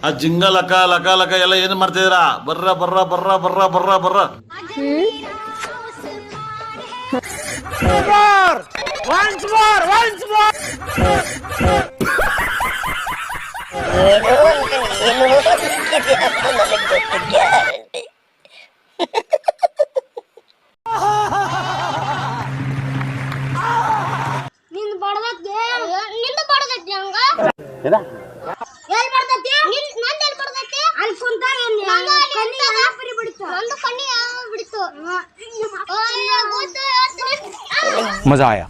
ಆ ಜಿಂಗ ಲಕ ಲಕ ಲಕ ಎಲ್ಲ ಏನು ಮಾಡ್ತಿದ್ದೀರಾ? ಬರ್ರ ಬರ್ರ ಬರ್ರ ಬರ್ರ ಬರ್ರ ಬರ್ರ. ಮಜಾ ಆಯಾ.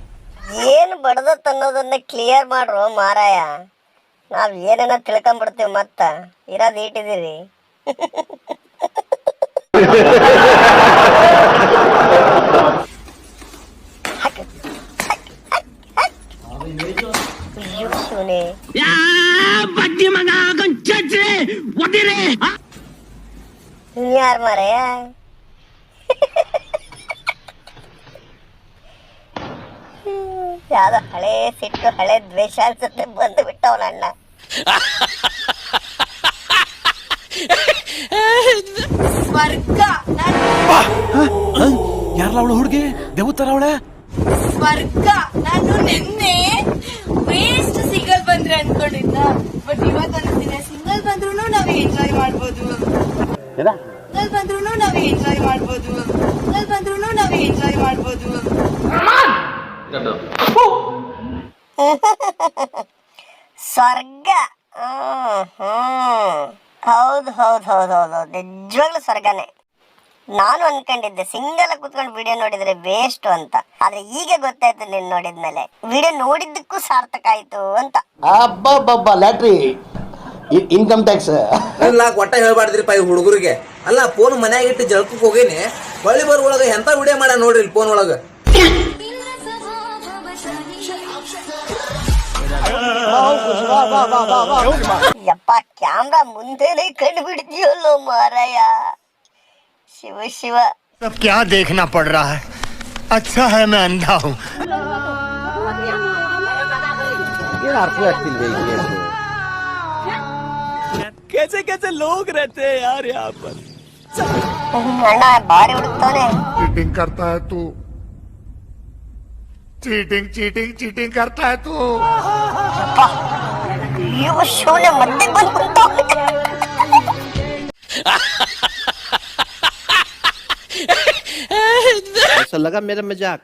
ಏನು ಬಡದತ್ ಅನ್ನೋದನ್ನ ಕ್ಲಿಯರ್ ಮಾಡ್ರು ಮಾರಾಯ. ನಾವ್ ಏನೇನ ತಿಳ್ಕೊಂಡ್ಬಿಡ್ತೀವಿ, ಮತ್ತ ಇರೋದ್ ಇಟ್ಟಿದ್ದೀರಿ. ಯಾರು ಮಾರಾಯ? ಯಾವ್ದೋ ಹಳೆ ಸಿಟ್ಟು ಹಳೆ ದ್ವೇಷ ಅನ್ಸುತ್ತೆ, ಬಂದು ಬಿಟ್ಟವನ ಅಣ್ಣ. ಸ್ವರ್ಗ ಯಾರಲ್ಲ ಅವಳು ಹುಡುಗಿ ದೇವತರ ಅವಳೆ? ಸ್ವರ್ಗ ನಾನು ನಿನ್ನೆ ವೇಸ್ಟ್ ಸಿಂಗಲ್ ಬಂದ್ರೆ ಅನ್ಕೊಂಡಿದ್ದ, ಬಟ್ ಇವತ್ತು ಅನ್ನಿಸ್ತಿದೆ ಸಿಂಗಲ್ ಬಂದ್ರು ನಾವ್ ಎಂಜಾಯ್ ಮಾಡ್ಬೋದು. ಸಿಂಗಲ್ ಬಂದ್ರು ನಾವ್ ಎಂಜಾಯ್ ಮಾಡ್ಬೋದು. ಸಿಂಗಲ್ ಬಂದ್ರು ನಾವ್ ಎಂಜಾಯ್ ಮಾಡ್ಬೋದು. ಸ್ವರ್ಗ. ಹೌದು ಹೌದು ಹೌದು ಹೌದು, ನಿಜವಾಗ್ಲೂ ಸ್ವರ್ಗನೇ. ನಾನು ಅನ್ಕೊಂಡಿದ್ದೆ ಸಿಂಗಲ್ ಕುತ್ಕೊಂಡು ವಿಡಿಯೋ ನೋಡಿದ್ರೆ ವೇಸ್ಟ್ ಅಂತ, ಆದ್ರೆ ಈಗ ಗೊತ್ತಾಯ್ತು ನೀನ್ ನೋಡಿದ್ಮೇಲೆ ವಿಡಿಯೋ ನೋಡಿದ್ದಕ್ಕೂ ಸಾರ್ಥಕ ಆಯ್ತು ಅಂತ. ಅಬ್ಬಬ್ಬಬ್ಬ ಲ್ಯಾಟ್ರಿ ಇನ್ಕಮ್ ಟ್ಯಾಕ್ಸ್ ಒಟ್ಟ ಹೇಳ್ಬಾರ್ದ್ರಿಪ್ಪ ಈ ಹುಡುಗರಿಗೆ. ಅಲ್ಲ ಫೋನ್ ಮನ್ಯಾಗ ಇಟ್ಟು ಜಳಕಕ್ಕೆ ಹೋಗೇನಿ, ಹೊಳ್ಳಿ ಬರ್ ಒಳಗ ಎಂತ ವಿಡಿಯೋ ಮಾಡ್ಯ ನೋಡ್ರಿ ಫೋನ್ ಒಳಗ. ಯಪ್ಪ, ಕ್ಯಾಮ್ರಾ ಮುಂದೆನೆ ಕಂಡು ಬಿಡ್ತೀಯಲ್ಲೋ ಮಾರಾಯ. ಶಿವ ಶಿವ. सब क्या देखना पड़ रहा है? अच्छा है मैं अंधा हूँ. कैसे कैसे लोग रहते हैं यार यहाँ पर. ಅಣ್ಣ ಬಾರಿ ಹುಡುಕ್ತಾನೆ. चीटिंग करता है तू. चीटिंग चीटिंग चीटिंग करता है तू. ಇವ ಶೋನೆ ಮತ್ತೆ ಬಂದು ಕುಂತವ್ನೆ. ऐसा लगा मेरा मजाक.